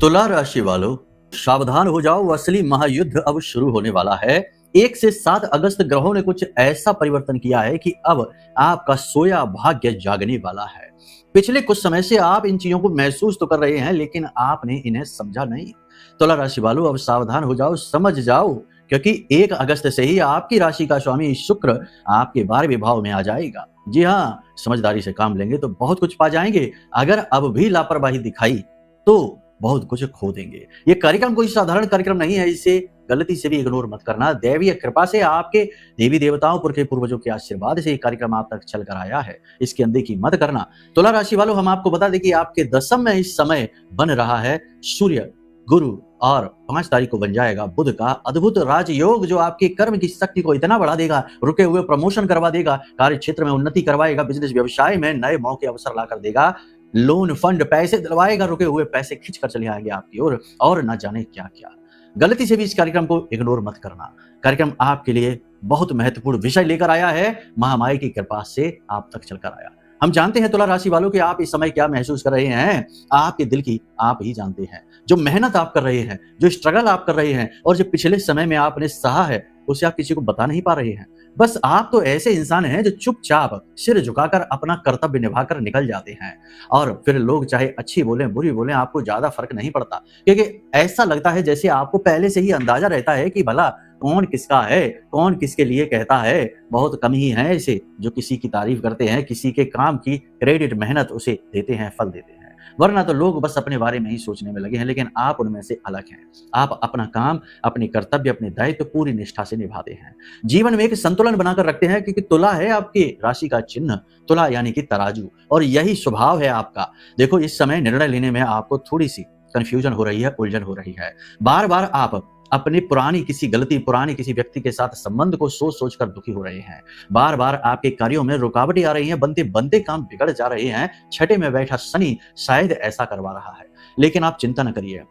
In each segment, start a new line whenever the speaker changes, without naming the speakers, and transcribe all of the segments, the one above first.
तुला राशि वालों, सावधान हो जाओ, असली महायुद्ध अब शुरू होने वाला है। 1 से 7 अगस्त ग्रहों ने कुछ ऐसा परिवर्तन किया है कि अब आपका सोया भाग्य जागने वाला है। पिछले कुछ समय से आप इन चीजों को महसूस तो कर रहे हैं, लेकिन आपने इन्हें समझा नहीं। तुला राशि वालों, अब सावधान हो जाओ, समझ जाओ, क्योंकि 1 अगस्त से ही आपकी राशि का स्वामी शुक्र आपके 12वें भाव में आ जाएगा। जी हाँ, समझदारी से काम लेंगे तो बहुत कुछ पा जाएंगे। अगर अब भी लापरवाही दिखाई तो बहुत कुछ खो देंगे। ये कार्यक्रम कोई साधारण कार्यक्रम नहीं है, इसे गलती से भी इग्नोर मत करना। दैवीय कृपा से आपके देवी देवताओं के पूर्वजों के आशीर्वाद से ये कार्यक्रम आप तक चल कर आया है, इसकी अनदेखी मत करना। तुला राशि वालों, हम आपको बता दें कि आपके दशम में इस समय बन रहा है सूर्य, गुरु, और 5 तारीख को बन जाएगा बुध का अद्भुत राजयोग, जो आपके कर्म की शक्ति को इतना बढ़ा देगा, रुके हुए प्रमोशन करवा देगा, कार्य क्षेत्र में उन्नति करवाएगा, बिजनेस व्यवसाय में नए मौके अवसर ला कर देगा, लोन फंड पैसे दिलवाएगा, रुके हुए पैसे खींच कर चले आएंगे आपकी ओर, और न जाने क्या क्या। गलती से भी इस कार्यक्रम को इग्नोर मत करना। कार्यक्रम आपके लिए बहुत महत्वपूर्ण विषय लेकर आया है, महामाई की कृपा से आप तक चलकर आया। हम जानते हैं तुला राशि वालों कि आप इस समय क्या महसूस कर रहे हैं, आपके दिल की आप ही जानते हैं। जो मेहनत आप कर रहे हैं, जो स्ट्रगल आप कर रहे हैं, और जो पिछले समय में आपने सहा है, उसे आप किसी को बता नहीं पा रहे हैं। बस आप तो ऐसे इंसान हैं जो चुपचाप सिर झुकाकर अपना कर्तव्य निभाकर निकल जाते हैं, और फिर लोग चाहे अच्छी बोलें बुरी बोलें, आपको ज्यादा फर्क नहीं पड़ता, क्योंकि ऐसा लगता है जैसे आपको पहले से ही अंदाजा रहता है कि भला कौन किसका है, कौन किसके लिए कहता है। बहुत कम ही हैं ऐसे जो किसी की तारीफ करते हैं, किसी के काम की क्रेडिट मेहनत उसे देते हैं, फल देते हैं, वरना तो लोग बस अपने बारे में ही सोचने में लगे हैं। लेकिन आप उनमें से अलग हैं। आप अपना काम, अपने कर्तव्य, अपने दायित्व पूरी निष्ठा से निभाते हैं। जीवन में एक संतुलन बनाकर रखते हैं, क्योंकि तुला है आपकी राशि का चिन्ह, तुला यानी कि तराजू, और यही स्वभाव है आपका। देखो, इस समय निर्णय लेने में आपको थोड़ी सी कंफ्यूजन हो रही है, उलझन हो रही है। बार बार आप अपनी पुरानी किसी गलती, पुरानी किसी व्यक्ति के साथ संबंध को सोच सोच कर दुखी हो रहे हैं। बार बार आपके कार्यों में रुकावटें आ रही हैं, बनते बनते काम बिगड़ जा रहे हैं। छठे में बैठा शनि शायद ऐसा करवा रहा है, लेकिन आप चिंता न करिए।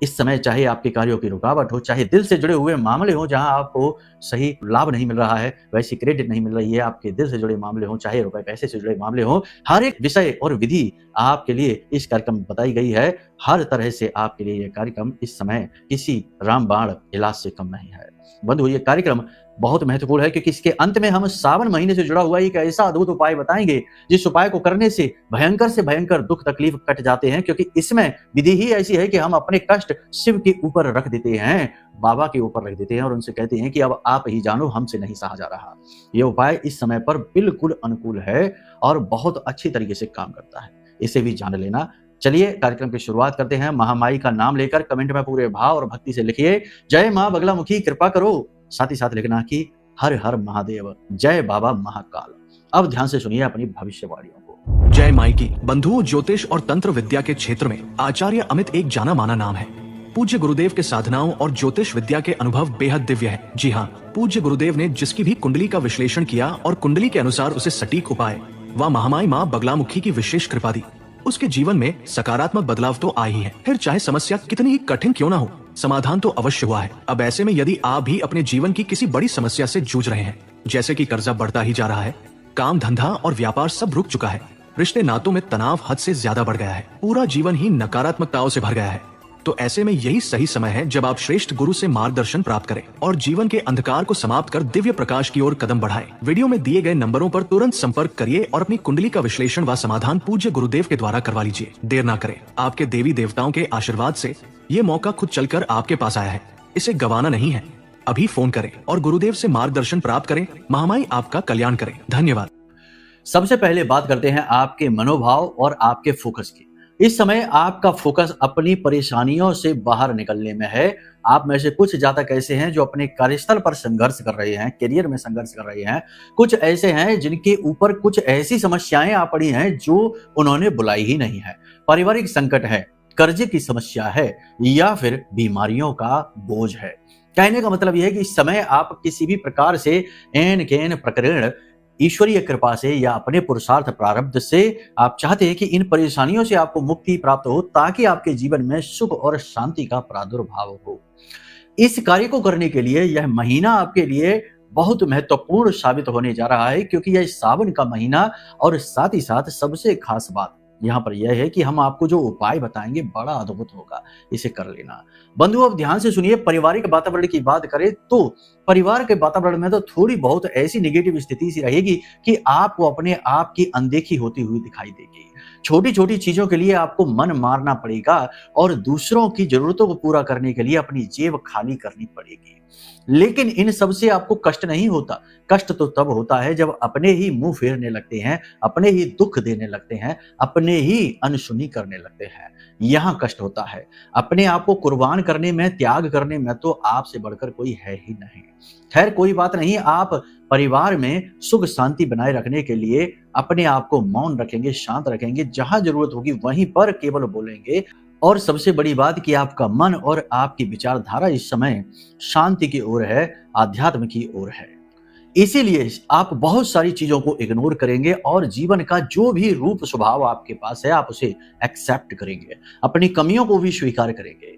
इस समय चाहे आपके कार्यों की रुकावट हो, चाहे दिल से जुड़े हुए मामले हो, जहां आपको सही लाभ नहीं मिल रहा है, वैसी क्रेडिट नहीं मिल रही है, आपके दिल से जुड़े मामले हो, चाहे रुपए पैसे से जुड़े मामले हो, हर एक विषय और विधि आपके लिए इस कार्यक्रम में बताई गई है। हर तरह से आपके लिए यह कार्यक्रम इस समय किसी रामबाण इलाज से कम नहीं है। बंधु, ये कार्यक्रम बहुत महत्वपूर्ण है, क्योंकि इसके अंत में हम सावन महीने से जुड़ा हुआ एक ऐसा अद्भुत उपाय बताएंगे, जिस उपाय को करने से भयंकर दुख तकलीफ कट जाते हैं, क्योंकि इसमें विधि ही ऐसी है कि हम अपने कष्ट शिव के ऊपर रख देते हैं, बाबा के ऊपर रख देते हैं, और उनसे कहते हैं कि अब आप ही जानो, हमसे नहीं सहा जा रहा। यह उपाय इस समय पर बिल्कुल अनुकूल है और बहुत अच्छी तरीके से काम करता है, इसे भी जान लेना। चलिए कार्यक्रम की शुरुआत करते हैं। महामाई का नाम लेकर कमेंट में पूरे भाव और भक्ति से लिखिए, जय मां बगलामुखी कृपा करो। साथ ही साथ लिखना कि हर हर महादेव, जय बाबा महाकाल। अब ध्यान से सुनिए अपनी भविष्यवाणियों को।
जय माई की। बंधुओं, ज्योतिष और तंत्र विद्या के क्षेत्र में आचार्य अमित एक जाना माना नाम है। पूज्य गुरुदेव के साधनाओं और ज्योतिष विद्या के अनुभव बेहद दिव्य है। जी हाँ, पूज्य गुरुदेव ने जिसकी भी कुंडली का विश्लेषण किया और कुंडली के अनुसार उसे सटीक उपाय व महामाई माँ बगलामुखी की विशेष कृपा दी, उसके जीवन में सकारात्मक बदलाव तो आ ही है। फिर चाहे समस्या कितनी ही कठिन क्यों ना हो, समाधान तो अवश्य हुआ है। अब ऐसे में यदि आप भी अपने जीवन की किसी बड़ी समस्या से जूझ रहे हैं, जैसे कि कर्जा बढ़ता ही जा रहा है, काम धंधा और व्यापार सब रुक चुका है, रिश्ते नातों में तनाव हद से ज्यादा बढ़ गया है, पूरा जीवन ही नकारात्मकताओं से भर गया है, तो ऐसे में यही सही समय है जब आप श्रेष्ठ गुरु से मार्गदर्शन प्राप्त करें और जीवन के अंधकार को समाप्त कर दिव्य प्रकाश की ओर कदम बढ़ाएं। वीडियो में दिए गए नंबरों पर तुरंत संपर्क करिए और अपनी कुंडली का विश्लेषण व समाधान पूज्य गुरुदेव के द्वारा करवा लीजिए। देर ना करें। आपके देवी देवताओं के आशीर्वाद से ये मौका खुद चलकर आपके पास आया है, इसे गंवाना नहीं है। अभी फोन करें और गुरुदेव से मार्गदर्शन प्राप्त करें। महामाई आपका कल्याण करें। धन्यवाद।
सबसे पहले बात करते हैं आपके मनोभाव और आपके फोकस की। इस समय आपका फोकस अपनी परेशानियों से बाहर निकलने में है। आप में से कुछ जातक ऐसे हैं जो अपने कार्यस्थल पर संघर्ष कर रहे हैं, करियर में संघर्ष कर रहे हैं। कुछ ऐसे हैं जिनके ऊपर कुछ ऐसी समस्याएं आ पड़ी हैं जो उन्होंने बुलाई ही नहीं है। पारिवारिक संकट है, कर्जे की समस्या है, या फिर बीमारियों का बोझ है। कहने का मतलब यह है कि इस समय आप किसी भी प्रकार से एन केन प्रकरण ईश्वरीय कृपा से या अपने पुरुषार्थ प्रारब्ध से आप चाहते हैं कि इन परेशानियों से आपको मुक्ति प्राप्त हो, ताकि आपके जीवन में सुख और शांति का प्रादुर्भाव हो। इस कार्य को करने के लिए यह महीना आपके लिए बहुत महत्वपूर्ण साबित होने जा रहा है, क्योंकि यह सावन का महीना और साथ ही साथ सबसे खास बात यहाँ पर यह है कि हम आपको जो उपाय बताएंगे बड़ा अद्भुत होगा, इसे कर लेना। बंधुओं, अब ध्यान से सुनिए। पारिवारिक वातावरण की बात करें तो परिवार के वातावरण में तो थोड़ी बहुत ऐसी नेगेटिव स्थिति सी रहेगी कि आपको अपने आप की अनदेखी होती हुई दिखाई देगी। छोटी छोटी चीजों के लिए आपको मन मारना पड़ेगा और दूसरों की जरूरतों को पूरा करने के लिए अपनी जेब खाली करनी पड़ेगी। लेकिन इन सब से आपको कष्ट नहीं होता। कष्ट तो तब होता है जब अपने ही मुंह फेरने लगते हैं, अपने ही दुख देने लगते हैं, अपने ही अनसुनी करने लगते हैं। यहाँ कष्ट होता है। अपने आप को कुर्बान करने में, त्याग करने में तो आपसे बढ़कर कोई है ही नहीं। खैर, कोई बात नहीं। आप परिवार में सुख शांति बनाए रखने के लिए अपने आप को मौन रखेंगे, शांत रखेंगे। जहां जरूरत होगी वहीं पर केवल बोलेंगे। और सबसे बड़ी बात कि आपका मन और आपकी विचारधारा इस समय शांति की ओर है, अध्यात्म की ओर है। इसीलिए आप बहुत सारी चीजों को इग्नोर करेंगे और जीवन का जो भी रूप स्वभाव आपके पास है आप उसे एक्सेप्ट करेंगे, अपनी कमियों को भी स्वीकार करेंगे।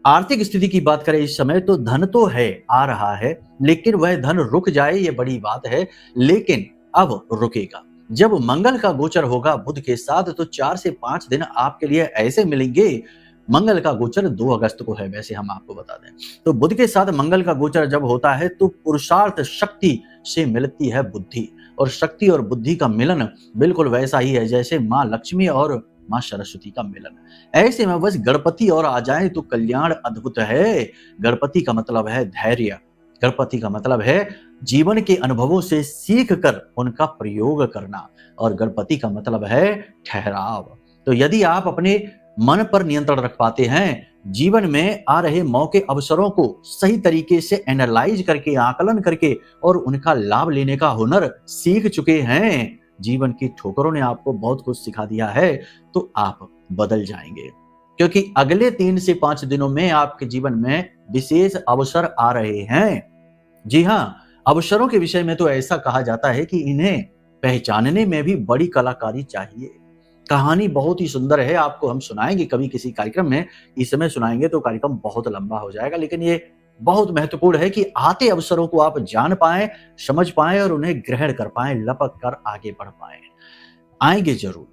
आर्थिक स्थिति की बात करें इस समय तो धन तो है, आ रहा है, लेकिन वह धन रुक जाए ये बड़ी बात है। लेकिन अब रुकेगा। जब मंगल का गोचर होगा बुध के साथ तो 4 से 5 दिन आपके लिए ऐसे मिलेंगे। मंगल का गोचर 2 अगस्त को है, वैसे हम आपको बता दें। तो बुध के साथ मंगल का गोचर जब होता है तो पुरुषार्थ शक्ति से मिलती है बुद्धि, और शक्ति और बुद्धि का मिलन बिल्कुल वैसा ही है जैसे माँ लक्ष्मी और माँ सरस्वती का मिलन। ऐसे में बस गणपति और आ जाए तो कल्याण अद्भुत है। गणपति का मतलब है धैर्य, गणपति का मतलब है जीवन के अनुभवों से सीख कर उनका प्रयोग करना, और गणपति का मतलब है ठहराव। तो यदि आप अपने मन पर नियंत्रण रख पाते हैं, जीवन में आ रहे मौके अवसरों को सही तरीके से एनालाइज करके, आकलन करके और उनका लाभ लेने का हुनर सीख चुके हैं, जीवन की ठोकरों ने आपको बहुत कुछ सिखा दिया है, तो आप बदल जाएंगे। क्योंकि अगले 3 से 5 दिनों में आपके जीवन में विशेष अवसर आ रहे हैं। जी हाँ, अवसरों के विषय में तो ऐसा कहा जाता है कि इन्हें पहचानने में भी बड़ी कलाकारी चाहिए। कहानी बहुत ही सुंदर है, आपको हम सुनाएंगे कभी किसी कार्यक्रम में। इस समय सुनाएंगे तो कार्यक्रम बहुत लंबा हो जाएगा, लेकिन ये बहुत महत्वपूर्ण है कि आते अवसरों को आप जान पाएं, समझ पाएं और उन्हें ग्रहण कर पाएं, लपक कर आगे बढ़ पाएं। आएंगे जरूर।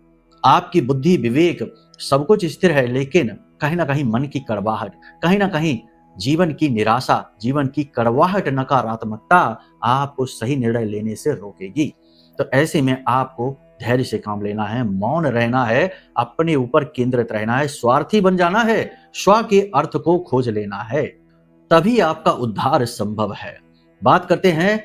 आपकी बुद्धि, विवेक सब कुछ स्थिर है, लेकिन कहीं ना कहीं मन की कड़वाहट, कहीं ना कहीं जीवन की निराशा, जीवन की कड़वाहट, नकारात्मकता आपको सही निर्णय लेने से रोकेगी। तो ऐसे में आपको धैर्य से काम लेना है, मौन रहना है, अपने ऊपर केंद्रित रहना है, स्वार्थी बन जाना है, स्व के अर्थ को खोज लेना है, तभी आपका उद्धार संभव है। बात करते हैं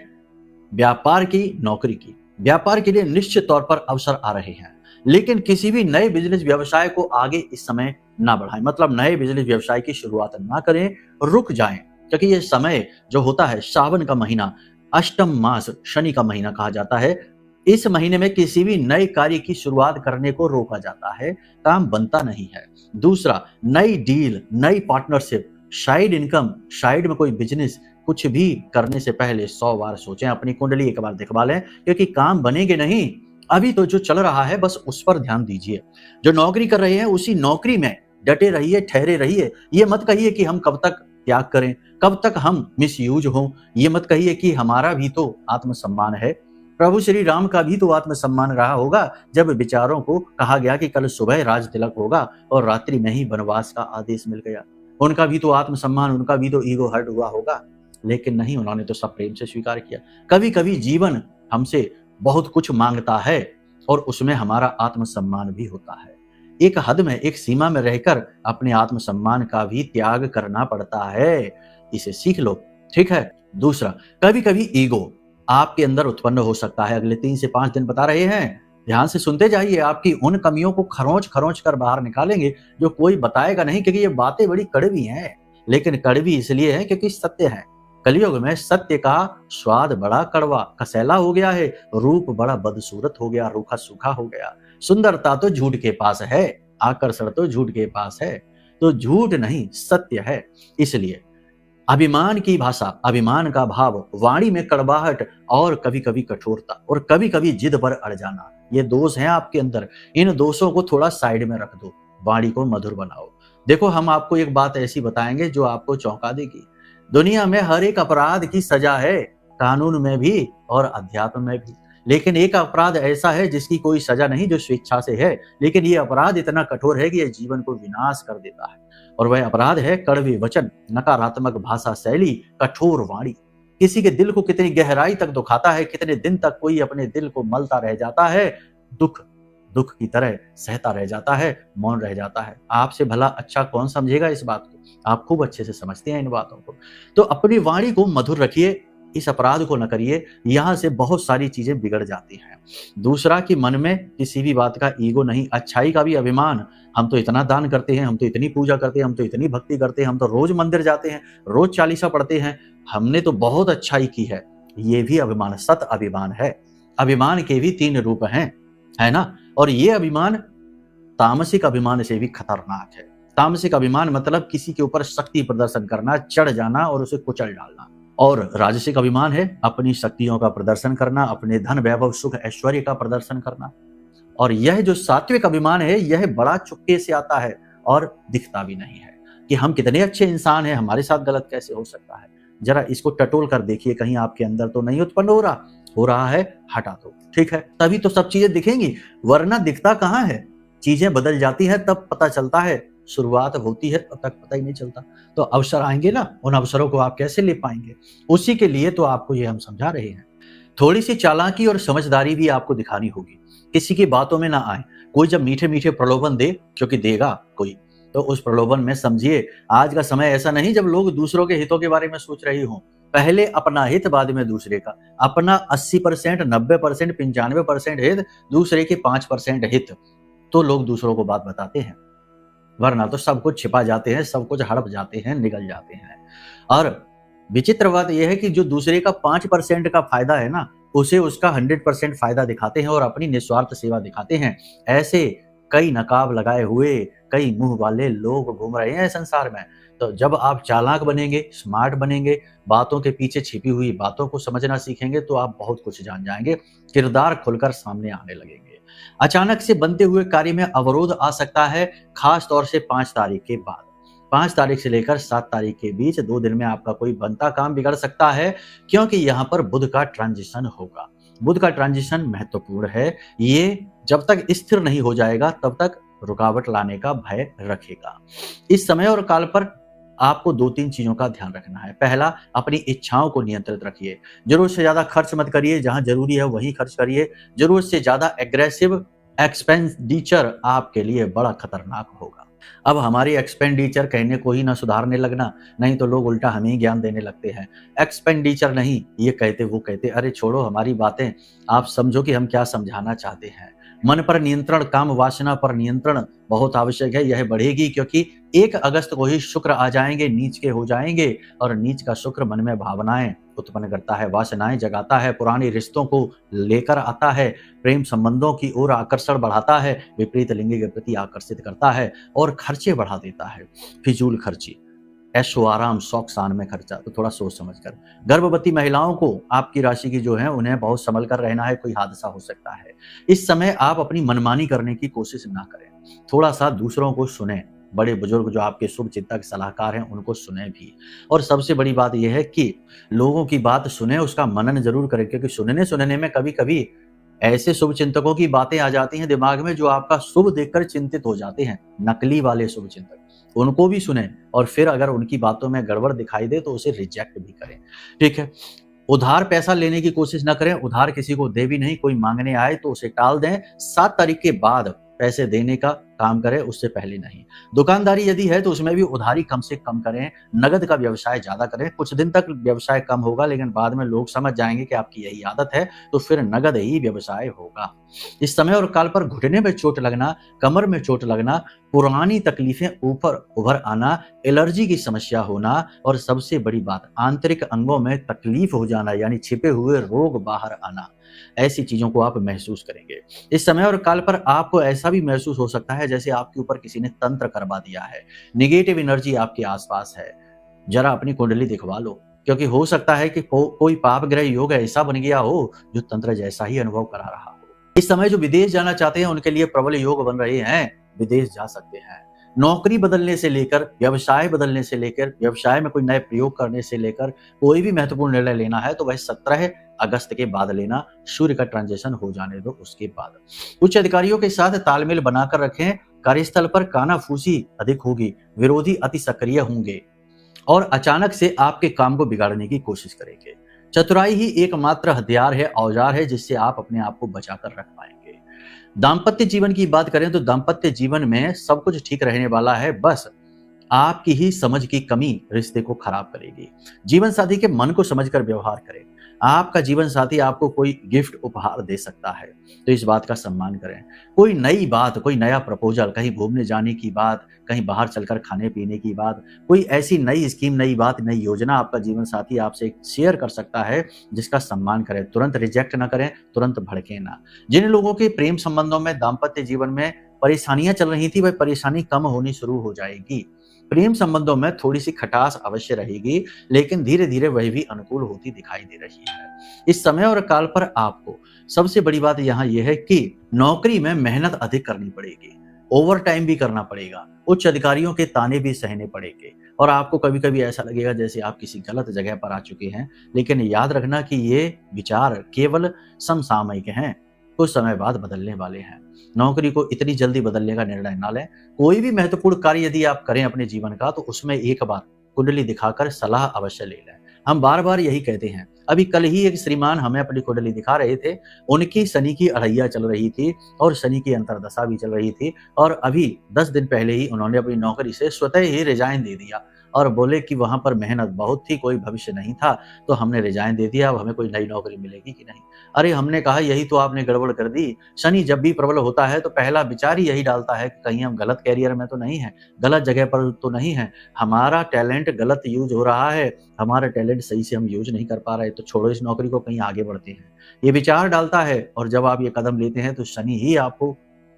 व्यापार की, नौकरी की। व्यापार के लिए निश्चित तौर पर अवसर आ रहे हैं, लेकिन किसी भी नए बिजनेस व्यवसाय को आगे इस समय ना बढ़ाएं। मतलब नए बिजनेस व्यवसाय की शुरुआत ना करें, रुक जाएं। क्योंकि ये समय जो होता है, सावन का महीना, अष्टम मास, शनि का महीना कहा जाता है। इस महीने में किसी भी नए कार्य की शुरुआत करने को रोका जाता है, काम बनता नहीं है। दूसरा, नई डील, नई पार्टनरशिप, साइड इनकम, साइड में कोई बिजनेस, कुछ भी करने से पहले 100 बार सोचें, अपनी कुंडली एक बार दिखवा लें, क्योंकि काम बनेंगे नहीं। अभी तो जो चल रहा है बस उस पर ध्यान दीजिए। जो नौकरी कर रहे हैं उसी नौकरी में डटे रहिए, ठहरे रहिए। ये मत कहिए कि हम कब तक त्याग करें, कब तक हम मिसयूज हों। ये मत कहिए कि हमारा भी तो आत्मसम्मान है। प्रभु श्री राम का भी तो आत्मसम्मान रहा होगा जब विचारों को कहा गया कि कल सुबह राज तिलक होगा और रात्रि में ही वनवास का आदेश मिल गया। उनका भी तो आत्मसम्मान, उनका भी तो ईगो हर्ट हुआ होगा, लेकिन नहीं, उन्होंने तो सब प्रेम से स्वीकार किया। कभी कभी जीवन हमसे बहुत कुछ मांगता है और उसमें हमारा आत्मसम्मान भी होता है। एक हद में, एक सीमा में रहकर अपने आत्मसम्मान का भी त्याग करना पड़ता है। इसे सीख लो, ठीक है। दूसरा, कभी कभी ईगो आपके अंदर उत्पन्न हो सकता है। अगले 3 से 5 दिन बता रहे हैं, ध्यान से सुनते जाइए। आपकी उन कमियों को खरोंच खरोंच कर बाहर निकालेंगे जो कोई बताएगा नहीं, क्योंकि ये बातें बड़ी कड़वी हैं। लेकिन कड़वी इसलिए है क्योंकि सत्य है। कलयुग में सत्य का स्वाद बड़ा कड़वा, कसैला हो गया है, रूप बड़ा बदसूरत हो गया, रूखा सूखा हो गया। सुंदरता तो झूठ के पास है, आकर्षण तो झूठ के पास है। तो झूठ नहीं, सत्य है। इसलिए अभिमान की भाषा, अभिमान का भाव, वाणी में कड़वाहट और कभी कभी कठोरता और कभी कभी जिद पर अड़ जाना, ये दोष हैं आपके अंदर। इन दोषों को थोड़ा साइड में रख दो, वाणी को मधुर बनाओ। देखो, हम आपको एक बात ऐसी बताएंगे जो आपको चौंका देगी। दुनिया में हर एक अपराध की सजा है, कानून में भी और अध्यात्म में भी। लेकिन एक अपराध ऐसा है जिसकी कोई सजा नहीं, जो स्वेच्छा से है, लेकिन ये अपराध इतना कठोर है कि यह जीवन को विनाश कर देता है। और वह अपराध है कड़वे वचन, नकारात्मक भाषा शैली, कठोर वाणी। किसी के दिल को कितनी गहराई तक दुखाता है, कितने दिन तक कोई अपने दिल को मलता रह जाता है, दुख दुख की तरह सहता रह जाता है, मौन रह जाता है। आपसे भला अच्छा कौन समझेगा इस बात को? आप खूब अच्छे से समझते हैं इन बातों को। तो अपनी वाणी को मधुर रखिए, इस अपराध को न करिए, यहाँ से बहुत सारी चीजें बिगड़ जाती हैं। दूसरा कि मन में किसी भी बात का ईगो नहीं, अच्छाई का भी अभिमान। हम तो इतना दान करते हैं, हम तो इतनी पूजा करते हैं, हम तो इतनी भक्ति करते हैं, हम तो रोज मंदिर जाते हैं, रोज चालीसा पढ़ते हैं, हमने तो बहुत अच्छाई की है। ये भी अभिमान, सत अभिमान है। अभिमान के भी 3 रूप हैं, है ना? और ये अभिमान तामसिक अभिमान से भी खतरनाक है। तामसिक अभिमान मतलब किसी के ऊपर शक्ति प्रदर्शन करना, चढ़ जाना और उसे कुचल डालना। और राजसिक अभिमान है अपनी शक्तियों का प्रदर्शन करना, अपने धन वैभव सुख ऐश्वर्य का प्रदर्शन करना। और यह जो सात्विक अभिमान है, यह बड़ा चुपके से आता है और दिखता भी नहीं है कि हम कितने अच्छे इंसान हैं, हमारे साथ गलत कैसे हो सकता है। जरा इसको टटोल कर देखिए, कहीं आपके अंदर तो नहीं उत्पन्न हो रहा है, हटा दो, ठीक है? तभी तो सब चीजें दिखेंगी, वरना दिखता कहाँ है। चीजें बदल जाती हैं तब पता चलता है, शुरुआत होती है तब तक पता ही नहीं चलता। तो अवसर आएंगे ना, उन अवसरों को आप कैसे ले पाएंगे? उसी के लिए तो आपको ये हम समझा रहे हैं। थोड़ी सी चालाकी और समझदारी भी आपको दिखानी होगी, किसी की बातों में ना आए। कोई जब मीठे मीठे प्रलोभन दे, क्योंकि देगा कोई, तो उस प्रलोभन में समझिए आज का समय ऐसा नहीं जब लोग दूसरों के हितों के बारे में सोच रही हों। पहले अपना हित, बाद में दूसरे का। अपना 80%, 90%, 95% हित, दूसरे के 5% हित, तो लोग दूसरों को बात बताते हैं। वरना तो सब कुछ छिपा जाते हैं, सब कुछ हड़प जाते हैं, निगल जाते हैं। और विचित्र बात यह है कि जो दूसरे का 5% का फायदा है ना, उसे उसका 100% फायदा दिखाते हैं और अपनी निस्वार्थ सेवा दिखाते हैं। ऐसे कई नकाब लगाए हुए, कई मुंह वाले लोग घूम रहे हैं संसार में। तो जब आप चालाक बनेंगे, स्मार्ट बनेंगे, बातों के पीछे छिपी हुई बातों को समझना सीखेंगे, तो आप बहुत कुछ जान जाएंगे, किरदार खुलकर सामने आने लगेंगे। अचानक से बनते हुए कार्य में अवरोध आ सकता है, खास तौर से 5 तारीख के बाद। 5 तारीख से लेकर 7 तारीख के बीच 2 दिन में आपका कोई बनता काम बिगड़ सकता है, क्योंकि यहाँ पर बुध का ट्रांजिशन होगा। बुध का ट्रांजिशन महत्वपूर्ण है। ये जब तक स्थिर नहीं हो जाएगा तब तक रुकावट लाने का भय रखेगा। इस समय और काल पर आपको 2-3 चीजों का ध्यान रखना है। पहला, अपनी इच्छाओं को नियंत्रित रखिए। जरूरत से ज्यादा खर्च मत करिए, जहां जरूरी है वहीं खर्च करिए। जरूरत से ज्यादा एग्रेसिव एक्सपेंडिचर आपके लिए बड़ा खतरनाक होगा। अब हमारी एक्सपेंडिचर कहने को ही ना सुधारने लगना, नहीं तो लोग उल्टा हमें ही ज्ञान देने लगते हैं। एक्सपेंडिचर नहीं, ये कहते वो कहते, अरे छोड़ो हमारी बातें, आप समझो कि हम क्या समझाना चाहते हैं। मन पर नियंत्रण, काम वासना पर नियंत्रण बहुत आवश्यक है। यह बढ़ेगी क्योंकि 1 अगस्त को ही शुक्र आ जाएंगे, नीच के हो जाएंगे। और नीच का शुक्र मन में भावनाएं उत्पन्न करता है, वासनाएं जगाता है, पुराने रिश्तों को लेकर आता है, प्रेम संबंधों की ओर आकर्षण बढ़ाता है, विपरीत लिंग के प्रति आकर्षित करता है और खर्चे बढ़ा देता है। फिजूल खर्ची, ऐशो आराम, शौक शान में खर्चा, तो थोड़ा सोच समझ कर। गर्भवती महिलाओं को आपकी राशि की जो है, उन्हें बहुत संभल कर रहना है, कोई हादसा हो सकता है। इस समय आप अपनी मनमानी करने की कोशिश ना करें, थोड़ा सा दूसरों को सुने। बड़े बुजुर्ग जो आपके शुभ चिंतक सलाहकार हैं, उनको सुने भी। और सबसे बड़ी बात यह है कि लोगों की बात सुने, उसका मनन जरूर करें, क्योंकि सुनने में कभी कभी ऐसे शुभ चिंतकों की बातें आ जाती हैं दिमाग में, जो आपका शुभ देखकर चिंतित हो जाते हैं। नकली वाले शुभ चिंतक, उनको भी सुने और फिर अगर उनकी बातों में गड़बड़ दिखाई दे तो उसे रिजेक्ट भी करें, ठीक है? उधार पैसा लेने की कोशिश ना करें, उधार किसी को दे भी नहीं। कोई मांगने आए तो उसे टाल दें। 7 तारीख के बाद पैसे देने का काम करें, उससे पहले नहीं। दुकानदारी यदि है तो उसमें भी उधारी कम से कम करें, नगद का व्यवसाय ज्यादा करें। कुछ दिन तक व्यवसाय कम होगा, लेकिन बाद में लोग समझ जाएंगे कि आपकी यही आदत है, तो फिर नगद ही व्यवसाय होगा। इस समय और काल पर घुटने में चोट लगना, कमर में चोट लगना, पुरानी तकलीफें ऊपर उभर आना, एलर्जी की समस्या होना और सबसे बड़ी बात, आंतरिक अंगों में तकलीफ हो जाना, यानी छिपे हुए रोग बाहर आना, ऐसी चीजों को आप महसूस करेंगे। इस समय और काल पर आपको ऐसा भी महसूस हो सकता है जैसे आपके ऊपर किसी ने तंत्र करवा दिया है, निगेटिव एनर्जी आपके आसपास है। जरा अपनी कुंडली दिखवा लो, क्योंकि हो सकता है कि कोई पाप ग्रह योग ऐसा बन गया हो जो तंत्र जैसा ही अनुभव करा रहा हो। इस समय जो विदेश जाना चाहते हैं उनके लिए प्रबल योग बन रहे हैं, विदेश जा सकते हैं। नौकरी बदलने से लेकर, व्यवसाय बदलने से लेकर, व्यवसाय में कोई नए प्रयोग करने से लेकर, कोई भी महत्वपूर्ण निर्णय लेना है तो वह 17 अगस्त के बाद लेना, सूर्य का ट्रांजिशन हो जाने दो उसके बाद। उच्च अधिकारियों के साथ तालमेल बनाकर रखें, कार्यस्थल पर कानाफूसी अधिक होगी, विरोधी अति सक्रिय होंगे और अचानक से आपके काम को बिगाड़ने की कोशिश करेंगे। चतुराई ही एकमात्र हथियार है, औजार है जिससे आप अपने आप को बचाकर रख पाएंगे। दाम्पत्य जीवन की बात करें तो दाम्पत्य जीवन में सब कुछ ठीक रहने वाला है, बस आपकी ही समझ की कमी रिश्ते को खराब करेगी। जीवन साथी के मन को समझकर व्यवहार करें। आपका जीवन साथी आपको कोई गिफ्ट उपहार दे सकता है, तो इस बात का सम्मान करें। कोई नई बात, कोई नया प्रपोजल, कहीं घूमने जाने की बात, कहीं बाहर चलकर खाने पीने की बात, कोई ऐसी नई स्कीम, नई बात, नई योजना आपका जीवन साथी आपसे शेयर कर सकता है, जिसका सम्मान करें। तुरंत रिजेक्ट ना करें, तुरंत भड़के ना। जिन लोगों के प्रेम संबंधों में, दाम्पत्य जीवन में परेशानियां चल रही थी, वह परेशानी कम होनी शुरू हो जाएगी। प्रेम संबंधों में थोड़ी सी खटास अवश्य रहेगी, लेकिन धीरे धीरे वह भी अनुकूल होती दिखाई दे रही है। इस समय और काल पर आपको सबसे बड़ी बात यहाँ यह है कि नौकरी में मेहनत अधिक करनी पड़ेगी, ओवर टाइम भी करना पड़ेगा, उच्च अधिकारियों के ताने भी सहने पड़ेंगे और आपको कभी कभी ऐसा लगेगा जैसे आप किसी गलत जगह पर आ चुके हैं। लेकिन याद रखना कि ये विचार केवल समसामयिक हैं, कुछ समय बाद बदलने वाले हैं। नौकरी को इतनी जल्दी बदलने का निर्णय ना लें। कोई भी महत्वपूर्ण कार्य यदि आप करें अपने जीवन का, तो उसमें एक बार कुंडली दिखाकर सलाह अवश्य ले लें। हम बार बार यही कहते हैं। अभी कल ही एक श्रीमान हमें अपनी कुंडली दिखा रहे थे, उनकी शनि की अढ़ैया चल रही थी और शनि की अंतर्दशा भी चल रही थी और अभी 10 दिन पहले ही उन्होंने अपनी नौकरी से स्वतः ही रिजाइन दे दिया और बोले कि वहां पर मेहनत बहुत थी, कोई भविष्य नहीं था, तो हमने रिजाइन दे दिया, अब हमें कोई नई नौकरी मिलेगी कि नहीं। अरे हमने कहा यही तो आपने गड़बड़ कर दी। शनि जब भी प्रबल होता है तो पहला विचार ही यही डालता है कि कहीं हम गलत कैरियर में तो नहीं है, गलत जगह पर तो नहीं है, हमारा टैलेंट गलत यूज हो रहा है, हमारा टैलेंट सही से हम यूज नहीं कर पा रहे, तो छोड़ो इस नौकरी को, कहीं आगे बढ़ते हैं। ये विचार डालता है और जब आप ये कदम लेते हैं तो शनि ही आपको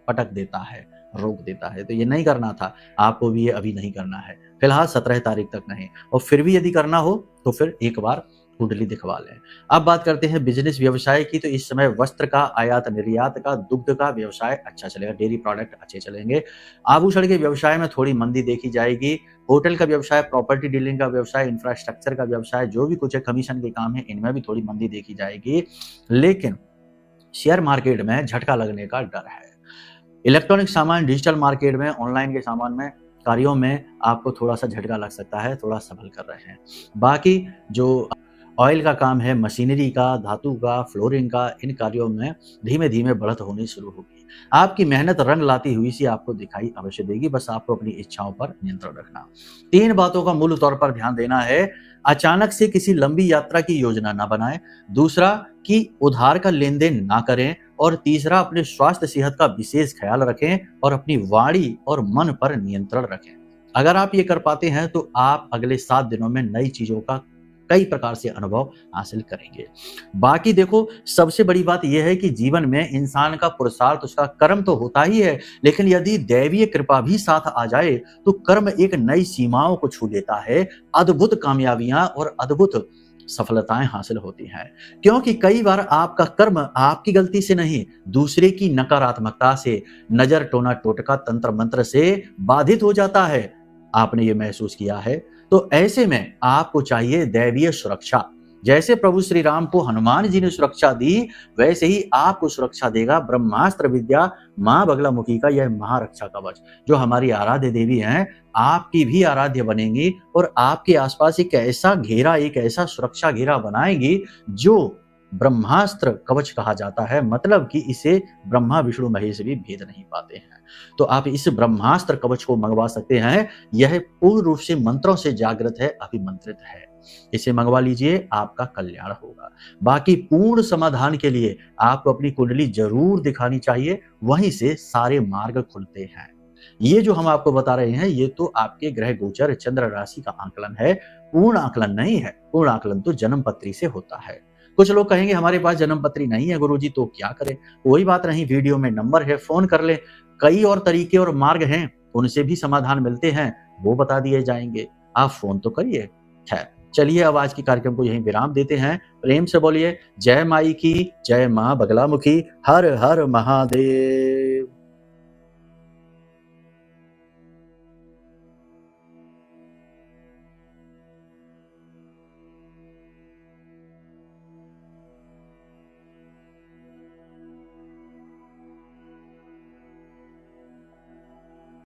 पटक देता है, रोक देता है। तो ये नहीं करना था आपको, भी ये अभी नहीं करना है, फिलहाल 17 तारीख तक नहीं। और फिर भी यदि करना हो तो फिर एक बार कुंडली दिखवा लें। अब बात करते हैं बिजनेस व्यवसाय की। तो इस समय वस्त्र का, आयात निर्यात का, दुग्ध का व्यवसाय अच्छा चलेगा, डेयरी प्रोडक्ट अच्छे चलेंगे। आभूषण के व्यवसाय में थोड़ी मंदी देखी जाएगी। होटल का व्यवसाय, प्रॉपर्टी डीलिंग का व्यवसाय, इंफ्रास्ट्रक्चर का व्यवसाय, जो भी कुछ है कमीशन के काम है, इनमें भी थोड़ी मंदी देखी जाएगी। लेकिन शेयर मार्केट में झटका लगने का डर है। इलेक्ट्रॉनिक सामान, डिजिटल मार्केट में, ऑनलाइन के सामान में, कार्यों में आपको थोड़ा सा झटका लग सकता है, थोड़ा संभल कर रहे हैं। बाकी जो ऑयल का काम है, मशीनरी का, धातु का, फ्लोरिंग का, इन कार्यों में धीमे धीमे बढ़त होनी शुरू होगी। आपकी मेहनत रंग लाती हुई सी आपको दिखाई अवश्य देगी, बस आपको अपनी इच्छाओं पर नियंत्रण रखना। 3 बातों का मूल तौर पर ध्यान देना है। अचानक से किसी लंबी यात्रा की योजना ना बनाएं। दूसरा कि उधार का लेन देन ना करें और तीसरा अपने स्वास्थ्य सेहत का विशेष ख्याल रखें और अपनी वाणी और मन पर नियंत्रण रखें। अगर आप ये कर पाते हैं तो आप अगले 7 दिनों में नई चीजों का कई प्रकार से अनुभव हासिल करेंगे। बाकी देखो, सबसे बड़ी बात यह है कि जीवन में इंसान का पुरुषार्थ, उसका कर्म तो होता ही है, लेकिन यदि दैवीय कृपा भी साथ आ जाए तो कर्म एक नई सीमाओं को छू लेता है। अद्भुत कामयाबियां और अद्भुत सफलताएं हासिल होती हैं, क्योंकि कई बार आपका कर्म आपकी गलती से नहीं, दूसरे की नकारात्मकता से, नजर, टोना टोटका, तंत्र मंत्र से बाधित हो जाता है। आपने ये महसूस किया है? तो ऐसे में आपको चाहिए दैवीय सुरक्षा। जैसे प्रभु श्री राम को हनुमान जी ने सुरक्षा दी, वैसे ही आपको सुरक्षा देगा ब्रह्मास्त्र विद्या मां बगलामुखी का यह महारक्षा कवच, जो हमारी आराध्य देवी हैं, आपकी भी आराध्य बनेंगी और आपके आसपास एक ऐसा घेरा, एक ऐसा सुरक्षा घेरा बनाएंगी जो ब्रह्मास्त्र कवच कहा जाता है। मतलब कि इसे ब्रह्मा विष्णु महेश भी भेद नहीं पाते हैं। तो आप इस ब्रह्मास्त्र कवच को मंगवा सकते हैं। यह पूर्ण रूप से मंत्रों से जागृत है, अभिमंत्रित है। इसे मंगवा लीजिए, आपका कल्याण होगा। बाकी पूर्ण समाधान के लिए आपको अपनी कुंडली जरूर दिखानी चाहिए, वहीं से सारे मार्ग खुलते हैं। ये जो हम आपको बता रहे हैं, ये तो आपके ग्रह गोचर, चंद्र राशि का आकलन है, पूर्ण आकलन नहीं है। पूर्ण आकलन तो जन्म पत्री से होता है। कुछ लोग कहेंगे हमारे पास जन्म पत्री नहीं है गुरुजी, तो क्या करें? कोई बात नहीं, वीडियो में नंबर है, फोन कर ले। कई और तरीके और मार्ग हैं, उनसे भी समाधान मिलते हैं, वो बता दिए जाएंगे। आप फोन तो करिए। खैर, चलिए अब आज के कार्यक्रम को यहीं विराम देते हैं। प्रेम से बोलिए जय माई की, जय मां बगलामुखी, हर हर महादेव।